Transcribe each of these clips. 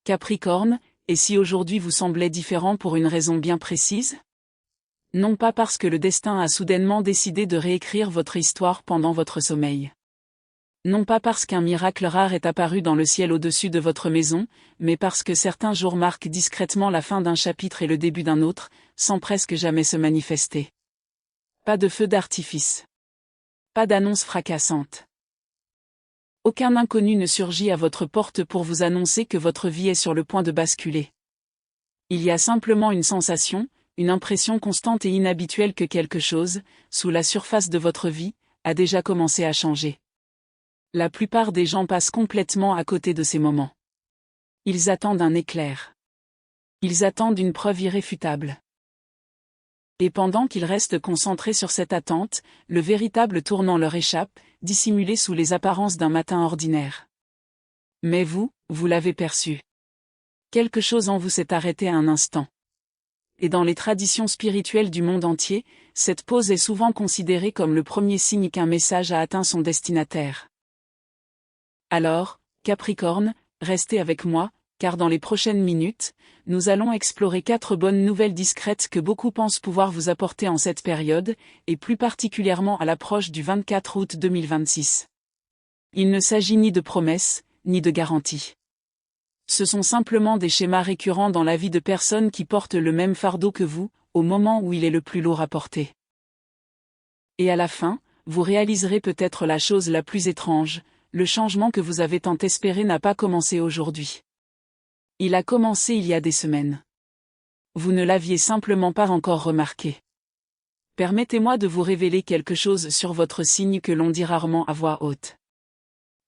Capricorne, et si aujourd'hui vous semblait différent pour une raison bien précise? Non pas parce que le destin a soudainement décidé de réécrire votre histoire pendant votre sommeil. Non pas parce qu'un miracle rare est apparu dans le ciel au-dessus de votre maison, mais parce que certains jours marquent discrètement la fin d'un chapitre et le début d'un autre, sans presque jamais se manifester. Pas de feu d'artifice. Pas d'annonce fracassante. Aucun inconnu ne surgit à votre porte pour vous annoncer que votre vie est sur le point de basculer. Il y a simplement une sensation, une impression constante et inhabituelle que quelque chose, sous la surface de votre vie, a déjà commencé à changer. La plupart des gens passent complètement à côté de ces moments. Ils attendent un éclair. Ils attendent une preuve irréfutable. Et pendant qu'ils restent concentrés sur cette attente, le véritable tournant leur échappe, dissimulé sous les apparences d'un matin ordinaire. Mais vous l'avez perçu. Quelque chose en vous s'est arrêté à un instant. Et dans les traditions spirituelles du monde entier, cette pause est souvent considérée comme le premier signe qu'un message a atteint son destinataire. Alors, Capricorne, restez avec moi, car dans les prochaines minutes, nous allons explorer 4 bonnes nouvelles discrètes que beaucoup pensent pouvoir vous apporter en cette période, et plus particulièrement à l'approche du 24 août 2026. Il ne s'agit ni de promesses, ni de garanties. Ce sont simplement des schémas récurrents dans la vie de personnes qui portent le même fardeau que vous, au moment où il est le plus lourd à porter. Et à la fin, vous réaliserez peut-être la chose la plus étrange, le changement que vous avez tant espéré n'a pas commencé aujourd'hui. Il a commencé il y a des semaines. Vous ne l'aviez simplement pas encore remarqué. Permettez-moi de vous révéler quelque chose sur votre signe que l'on dit rarement à voix haute.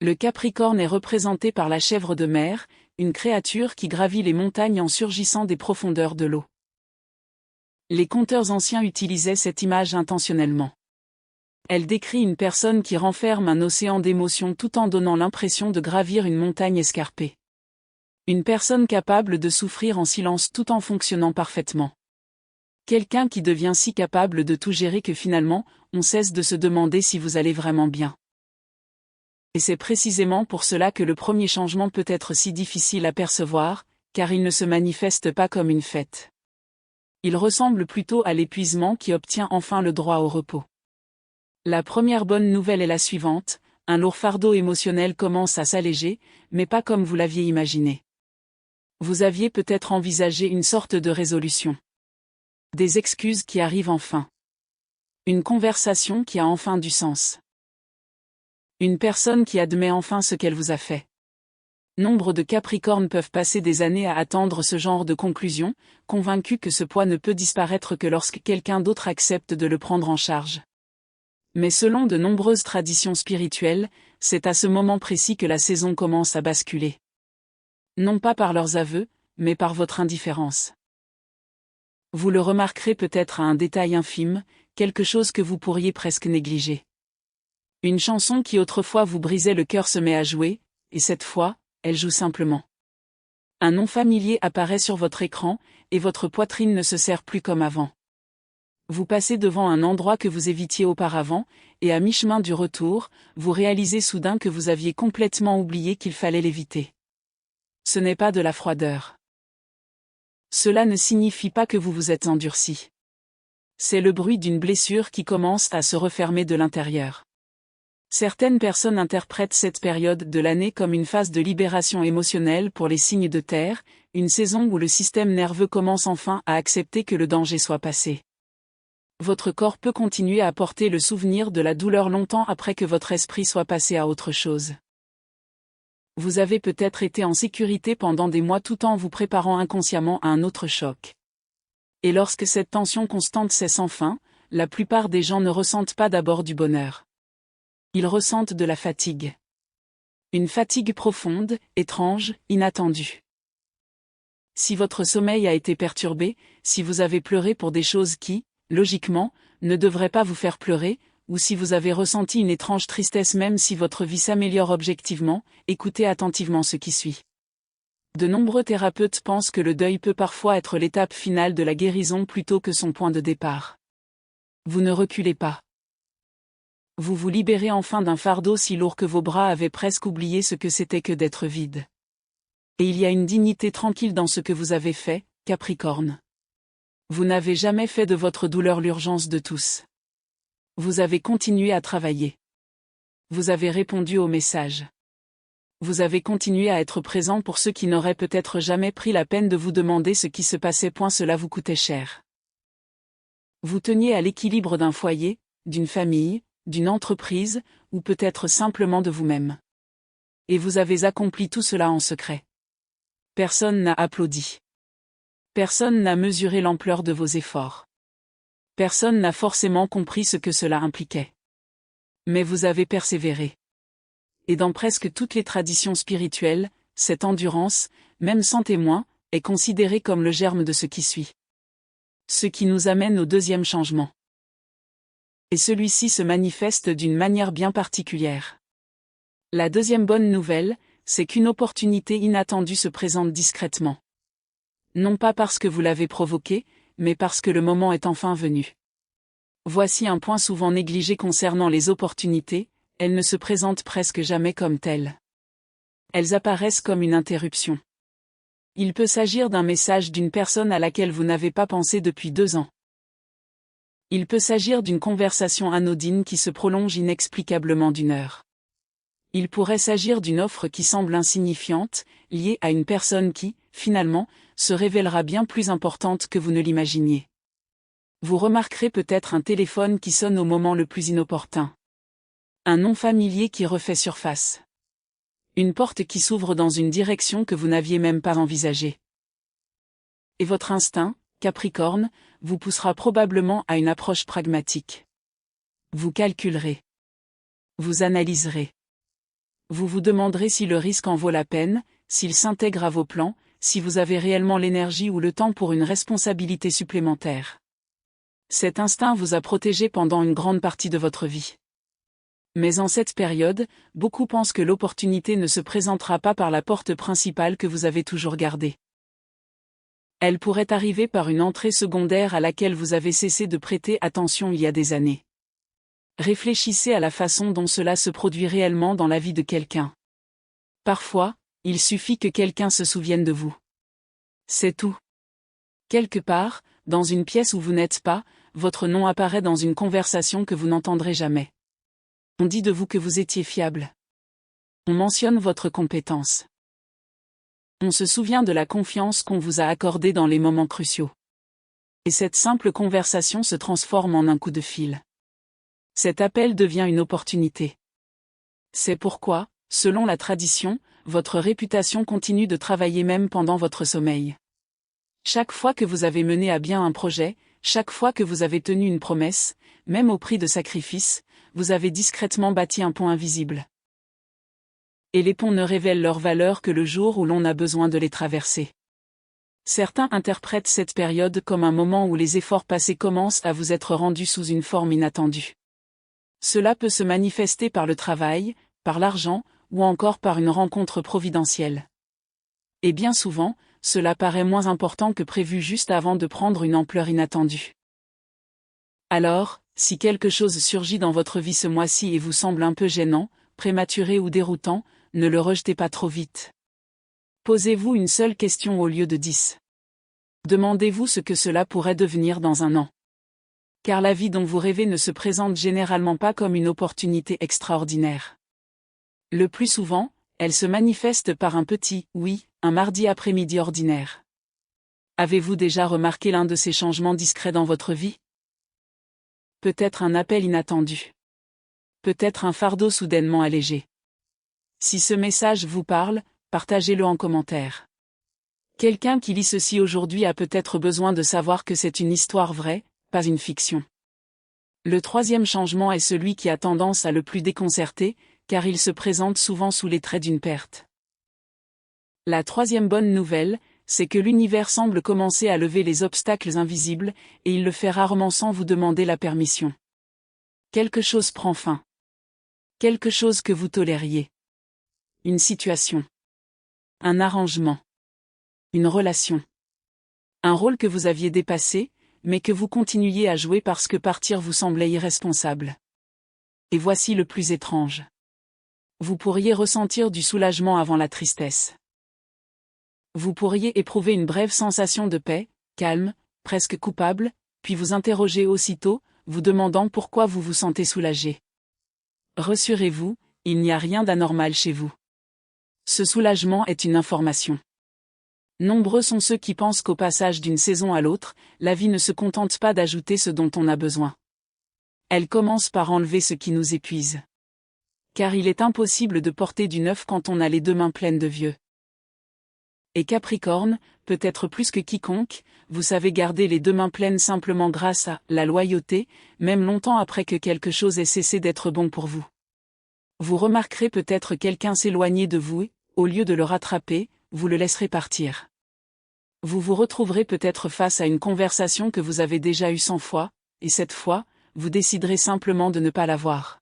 Le Capricorne est représenté par la chèvre de mer, une créature qui gravit les montagnes en surgissant des profondeurs de l'eau. Les conteurs anciens utilisaient cette image intentionnellement. Elle décrit une personne qui renferme un océan d'émotions tout en donnant l'impression de gravir une montagne escarpée. Une personne capable de souffrir en silence tout en fonctionnant parfaitement. Quelqu'un qui devient si capable de tout gérer que finalement, on cesse de se demander si vous allez vraiment bien. Et c'est précisément pour cela que le premier changement peut être si difficile à percevoir, car il ne se manifeste pas comme une fête. Il ressemble plutôt à l'épuisement qui obtient enfin le droit au repos. La première bonne nouvelle est la suivante, un lourd fardeau émotionnel commence à s'alléger, mais pas comme vous l'aviez imaginé. Vous aviez peut-être envisagé une sorte de résolution. Des excuses qui arrivent enfin. Une conversation qui a enfin du sens. Une personne qui admet enfin ce qu'elle vous a fait. Nombre de Capricornes peuvent passer des années à attendre ce genre de conclusion, convaincus que ce poids ne peut disparaître que lorsque quelqu'un d'autre accepte de le prendre en charge. Mais selon de nombreuses traditions spirituelles, c'est à ce moment précis que la saison commence à basculer. Non pas par leurs aveux, mais par votre indifférence. Vous le remarquerez peut-être à un détail infime, quelque chose que vous pourriez presque négliger. Une chanson qui autrefois vous brisait le cœur se met à jouer, et cette fois, elle joue simplement. Un nom familier apparaît sur votre écran, et votre poitrine ne se serre plus comme avant. Vous passez devant un endroit que vous évitiez auparavant, et à mi-chemin du retour, vous réalisez soudain que vous aviez complètement oublié qu'il fallait l'éviter. Ce n'est pas de la froideur. Cela ne signifie pas que vous vous êtes endurci. C'est le bruit d'une blessure qui commence à se refermer de l'intérieur. Certaines personnes interprètent cette période de l'année comme une phase de libération émotionnelle pour les signes de terre, une saison où le système nerveux commence enfin à accepter que le danger soit passé. Votre corps peut continuer à porter le souvenir de la douleur longtemps après que votre esprit soit passé à autre chose. Vous avez peut-être été en sécurité pendant des mois tout en vous préparant inconsciemment à un autre choc. Et lorsque cette tension constante cesse enfin, la plupart des gens ne ressentent pas d'abord du bonheur. Ils ressentent de la fatigue. Une fatigue profonde, étrange, inattendue. Si votre sommeil a été perturbé, si vous avez pleuré pour des choses qui, logiquement, ne devraient pas vous faire pleurer, ou si vous avez ressenti une étrange tristesse même si votre vie s'améliore objectivement, écoutez attentivement ce qui suit. De nombreux thérapeutes pensent que le deuil peut parfois être l'étape finale de la guérison plutôt que son point de départ. Vous ne reculez pas. Vous vous libérez enfin d'un fardeau si lourd que vos bras avaient presque oublié ce que c'était que d'être vide. Et il y a une dignité tranquille dans ce que vous avez fait, Capricorne. Vous n'avez jamais fait de votre douleur l'urgence de tous. Vous avez continué à travailler. Vous avez répondu aux messages. Vous avez continué à être présent pour ceux qui n'auraient peut-être jamais pris la peine de vous demander ce qui se passait. Cela vous coûtait cher. Vous teniez à l'équilibre d'un foyer, d'une famille, d'une entreprise, ou peut-être simplement de vous-même. Et vous avez accompli tout cela en secret. Personne n'a applaudi. Personne n'a mesuré l'ampleur de vos efforts. Personne n'a forcément compris ce que cela impliquait. Mais vous avez persévéré. Et dans presque toutes les traditions spirituelles, cette endurance, même sans témoin, est considérée comme le germe de ce qui suit. Ce qui nous amène au deuxième changement. Et celui-ci se manifeste d'une manière bien particulière. La deuxième bonne nouvelle, c'est qu'une opportunité inattendue se présente discrètement. Non pas parce que vous l'avez provoquée, mais parce que le moment est enfin venu. Voici un point souvent négligé concernant les opportunités, elles ne se présentent presque jamais comme telles. Elles apparaissent comme une interruption. Il peut s'agir d'un message d'une personne à laquelle vous n'avez pas pensé depuis 2 ans. Il peut s'agir d'une conversation anodine qui se prolonge inexplicablement d'1 heure. Il pourrait s'agir d'une offre qui semble insignifiante, liée à une personne qui, finalement, se révélera bien plus importante que vous ne l'imaginiez. Vous remarquerez peut-être un téléphone qui sonne au moment le plus inopportun. Un nom familier qui refait surface. Une porte qui s'ouvre dans une direction que vous n'aviez même pas envisagée. Et votre instinct, Capricorne, vous poussera probablement à une approche pragmatique. Vous calculerez. Vous analyserez. Vous vous demanderez si le risque en vaut la peine, s'il s'intègre à vos plans, si vous avez réellement l'énergie ou le temps pour une responsabilité supplémentaire. Cet instinct vous a protégé pendant une grande partie de votre vie. Mais en cette période, beaucoup pensent que l'opportunité ne se présentera pas par la porte principale que vous avez toujours gardée. Elle pourrait arriver par une entrée secondaire à laquelle vous avez cessé de prêter attention il y a des années. Réfléchissez à la façon dont cela se produit réellement dans la vie de quelqu'un. Parfois, il suffit que quelqu'un se souvienne de vous. C'est tout. Quelque part, dans une pièce où vous n'êtes pas, votre nom apparaît dans une conversation que vous n'entendrez jamais. On dit de vous que vous étiez fiable. On mentionne votre compétence. On se souvient de la confiance qu'on vous a accordée dans les moments cruciaux. Et cette simple conversation se transforme en un coup de fil. Cet appel devient une opportunité. C'est pourquoi, selon la tradition, votre réputation continue de travailler même pendant votre sommeil. Chaque fois que vous avez mené à bien un projet, chaque fois que vous avez tenu une promesse, même au prix de sacrifices, vous avez discrètement bâti un pont invisible. Et les ponts ne révèlent leur valeur que le jour où l'on a besoin de les traverser. Certains interprètent cette période comme un moment où les efforts passés commencent à vous être rendus sous une forme inattendue. Cela peut se manifester par le travail, par l'argent, ou encore par une rencontre providentielle. Et bien souvent, cela paraît moins important que prévu juste avant de prendre une ampleur inattendue. Alors, si quelque chose surgit dans votre vie ce mois-ci et vous semble un peu gênant, prématuré ou déroutant, ne le rejetez pas trop vite. Posez-vous une seule question au lieu de 10. Demandez-vous ce que cela pourrait devenir dans 1 an. Car la vie dont vous rêvez ne se présente généralement pas comme une opportunité extraordinaire. Le plus souvent, elle se manifeste par un petit « oui », un mardi après-midi ordinaire. Avez-vous déjà remarqué l'un de ces changements discrets dans votre vie? Peut-être un appel inattendu. Peut-être un fardeau soudainement allégé. Si ce message vous parle, partagez-le en commentaire. Quelqu'un qui lit ceci aujourd'hui a peut-être besoin de savoir que c'est une histoire vraie, pas une fiction. Le troisième changement est celui qui a tendance à le plus déconcerter, car il se présente souvent sous les traits d'une perte. La troisième bonne nouvelle, c'est que l'univers semble commencer à lever les obstacles invisibles, et il le fait rarement sans vous demander la permission. Quelque chose prend fin. Quelque chose que vous tolériez. Une situation. Un arrangement. Une relation. Un rôle que vous aviez dépassé, mais que vous continuiez à jouer parce que partir vous semblait irresponsable. Et voici le plus étrange. Vous pourriez ressentir du soulagement avant la tristesse. Vous pourriez éprouver une brève sensation de paix, calme, presque coupable, puis vous interroger aussitôt, vous demandant pourquoi vous vous sentez soulagé. Rassurez-vous, il n'y a rien d'anormal chez vous. Ce soulagement est une information. Nombreux sont ceux qui pensent qu'au passage d'une saison à l'autre, la vie ne se contente pas d'ajouter ce dont on a besoin. Elle commence par enlever ce qui nous épuise. Car il est impossible de porter du neuf quand on a les deux mains pleines de vieux. Et Capricorne, peut-être plus que quiconque, vous savez garder les deux mains pleines simplement grâce à la loyauté, même longtemps après que quelque chose ait cessé d'être bon pour vous. Vous remarquerez peut-être quelqu'un s'éloigner de vous et, au lieu de le rattraper, vous le laisserez partir. Vous vous retrouverez peut-être face à une conversation que vous avez déjà eue 100 fois, et cette fois, vous déciderez simplement de ne pas l'avoir.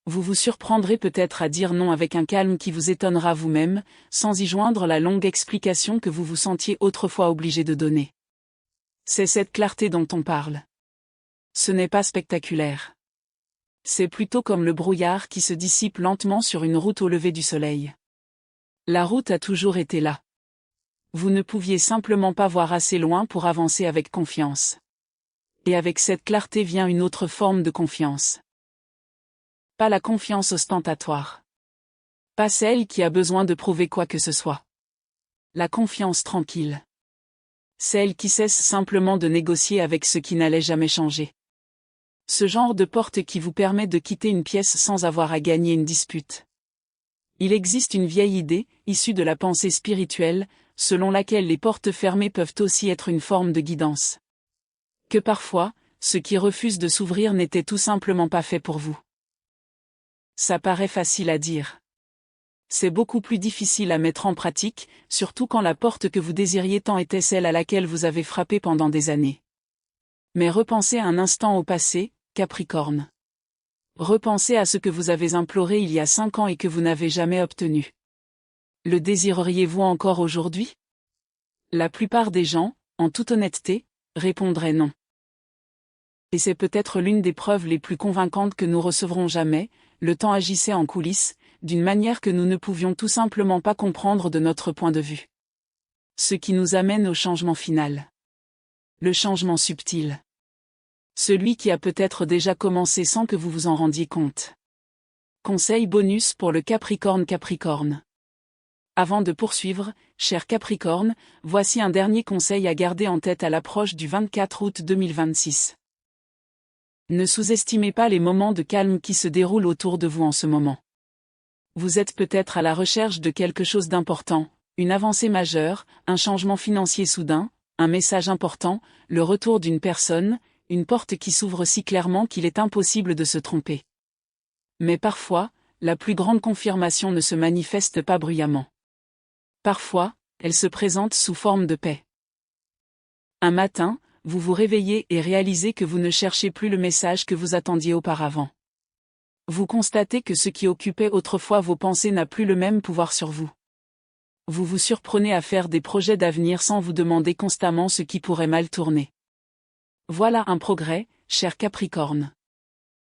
Vous vous surprendrez peut-être à dire non avec un calme qui vous étonnera vous-même, sans y joindre la longue explication que vous vous sentiez autrefois obligé de donner. C'est cette clarté dont on parle. Ce n'est pas spectaculaire. C'est plutôt comme le brouillard qui se dissipe lentement sur une route au lever du soleil. La route a toujours été là. Vous ne pouviez simplement pas voir assez loin pour avancer avec confiance. Et avec cette clarté vient une autre forme de confiance. Pas la confiance ostentatoire. Pas celle qui a besoin de prouver quoi que ce soit. La confiance tranquille. Celle qui cesse simplement de négocier avec ce qui n'allait jamais changer. Ce genre de porte qui vous permet de quitter une pièce sans avoir à gagner une dispute. Il existe une vieille idée, issue de la pensée spirituelle, selon laquelle les portes fermées peuvent aussi être une forme de guidance. Que parfois, ce qui refuse de s'ouvrir n'était tout simplement pas fait pour vous. Ça paraît facile à dire. C'est beaucoup plus difficile à mettre en pratique, surtout quand la porte que vous désiriez tant était celle à laquelle vous avez frappé pendant des années. Mais repensez un instant au passé, Capricorne. Repensez à ce que vous avez imploré il y a 5 ans et que vous n'avez jamais obtenu. Le désireriez-vous encore aujourd'hui? La plupart des gens, en toute honnêteté, répondraient non. Et c'est peut-être l'une des preuves les plus convaincantes que nous recevrons jamais, le temps agissait en coulisses, d'une manière que nous ne pouvions tout simplement pas comprendre de notre point de vue. Ce qui nous amène au changement final. Le changement subtil. Celui qui a peut-être déjà commencé sans que vous vous en rendiez compte. Conseil bonus pour le Capricorne. Avant de poursuivre, cher Capricorne, voici un dernier conseil à garder en tête à l'approche du 24 août 2026. Ne sous-estimez pas les moments de calme qui se déroulent autour de vous en ce moment. Vous êtes peut-être à la recherche de quelque chose d'important, une avancée majeure, un changement financier soudain, un message important, le retour d'une personne, une porte qui s'ouvre si clairement qu'il est impossible de se tromper. Mais parfois, la plus grande confirmation ne se manifeste pas bruyamment. Parfois, elle se présente sous forme de paix. Un matin, vous vous réveillez et réalisez que vous ne cherchez plus le message que vous attendiez auparavant. Vous constatez que ce qui occupait autrefois vos pensées n'a plus le même pouvoir sur vous. Vous vous surprenez à faire des projets d'avenir sans vous demander constamment ce qui pourrait mal tourner. Voilà un progrès, cher Capricorne.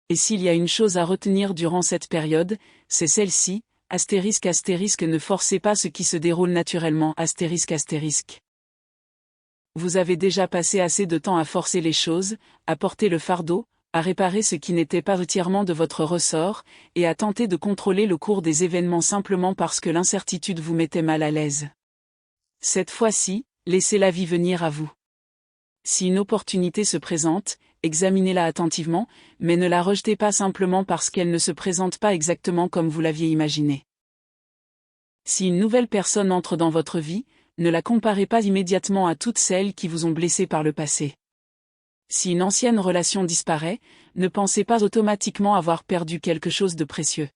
Et s'il y a une chose à retenir durant cette période, c'est celle-ci, ***, ne forcez pas ce qui se déroule naturellement, ***. Vous avez déjà passé assez de temps à forcer les choses, à porter le fardeau, à réparer ce qui n'était pas entièrement de votre ressort, et à tenter de contrôler le cours des événements simplement parce que l'incertitude vous mettait mal à l'aise. Cette fois-ci, laissez la vie venir à vous. Si une opportunité se présente, examinez-la attentivement, mais ne la rejetez pas simplement parce qu'elle ne se présente pas exactement comme vous l'aviez imaginé. Si une nouvelle personne entre dans votre vie, ne la comparez pas immédiatement à toutes celles qui vous ont blessé par le passé. Si une ancienne relation disparaît, ne pensez pas automatiquement avoir perdu quelque chose de précieux.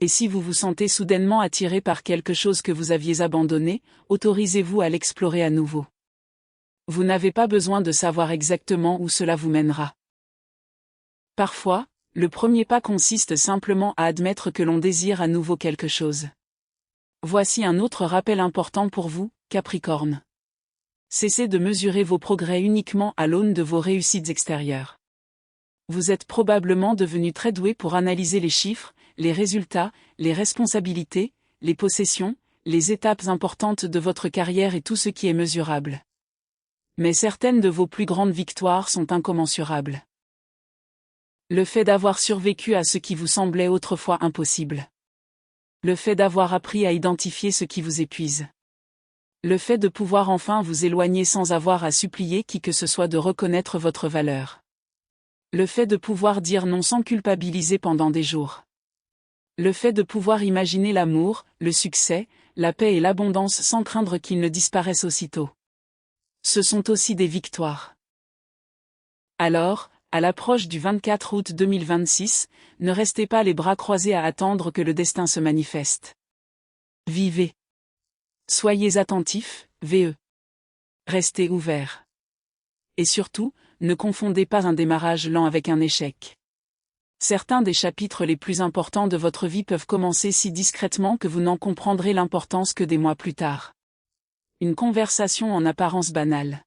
Et si vous vous sentez soudainement attiré par quelque chose que vous aviez abandonné, autorisez-vous à l'explorer à nouveau. Vous n'avez pas besoin de savoir exactement où cela vous mènera. Parfois, le premier pas consiste simplement à admettre que l'on désire à nouveau quelque chose. Voici un autre rappel important pour vous, Capricorne. Cessez de mesurer vos progrès uniquement à l'aune de vos réussites extérieures. Vous êtes probablement devenu très doué pour analyser les chiffres, les résultats, les responsabilités, les possessions, les étapes importantes de votre carrière et tout ce qui est mesurable. Mais certaines de vos plus grandes victoires sont incommensurables. Le fait d'avoir survécu à ce qui vous semblait autrefois impossible. Le fait d'avoir appris à identifier ce qui vous épuise. Le fait de pouvoir enfin vous éloigner sans avoir à supplier qui que ce soit de reconnaître votre valeur. Le fait de pouvoir dire non sans culpabiliser pendant des jours. Le fait de pouvoir imaginer l'amour, le succès, la paix et l'abondance sans craindre qu'ils ne disparaissent aussitôt. Ce sont aussi des victoires. Alors, à l'approche du 24 août 2026, ne restez pas les bras croisés à attendre que le destin se manifeste. Vivez. Soyez attentifs, VE. Restez ouverts. Et surtout, ne confondez pas un démarrage lent avec un échec. Certains des chapitres les plus importants de votre vie peuvent commencer si discrètement que vous n'en comprendrez l'importance que des mois plus tard. Une conversation en apparence banale.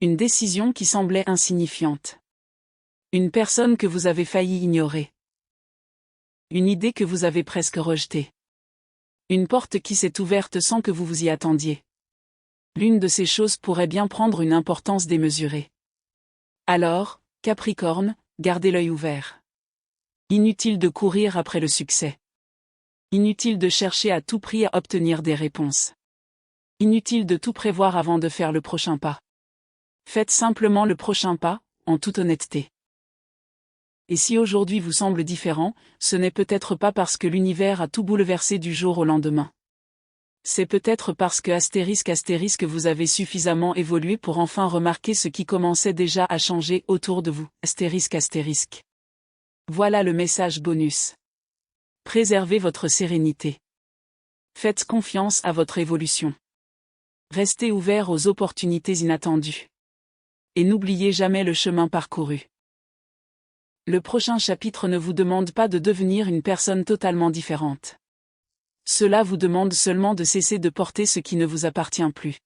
Une décision qui semblait insignifiante. Une personne que vous avez failli ignorer. Une idée que vous avez presque rejetée. Une porte qui s'est ouverte sans que vous vous y attendiez. L'une de ces choses pourrait bien prendre une importance démesurée. Alors, Capricorne, gardez l'œil ouvert. Inutile de courir après le succès. Inutile de chercher à tout prix à obtenir des réponses. Inutile de tout prévoir avant de faire le prochain pas. Faites simplement le prochain pas, en toute honnêteté. Et si aujourd'hui vous semble différent, ce n'est peut-être pas parce que l'univers a tout bouleversé du jour au lendemain. C'est peut-être parce que ** vous avez suffisamment évolué pour enfin remarquer ce qui commençait déjà à changer autour de vous. ***. Voilà le message bonus. Préservez votre sérénité. Faites confiance à votre évolution. Restez ouvert aux opportunités inattendues. Et n'oubliez jamais le chemin parcouru. Le prochain chapitre ne vous demande pas de devenir une personne totalement différente. Cela vous demande seulement de cesser de porter ce qui ne vous appartient plus.